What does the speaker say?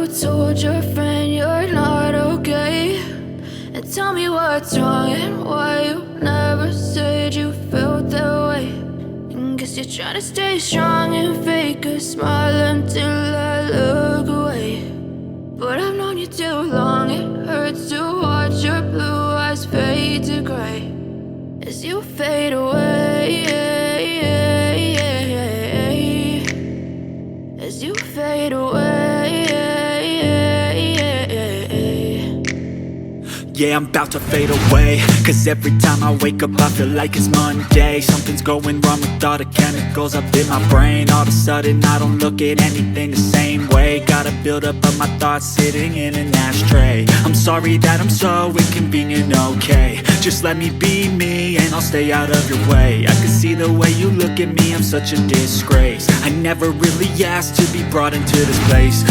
told your friend you're not okay? And tell me what's wrong and why you never said you felt that way. And guess you're trying to stay strong and fake a smile until I look away. But I've known you too long, it hurts to watch your blue eyes fade to gray as you fade away, as you fade away. Yeah, I'm about to fade away, cause every time I wake up I feel like it's Monday. Something's going wrong with all the chemicals up in my brain. All of a sudden I don't look at anything the same way. Got a buildup of my thoughts sitting in an ashtray. I'm sorry that I'm so inconvenient, okay? Just let me be me and I'll stay out of your way. I can see the way you look at me, I'm such a disgrace. I never really asked to be brought into this place.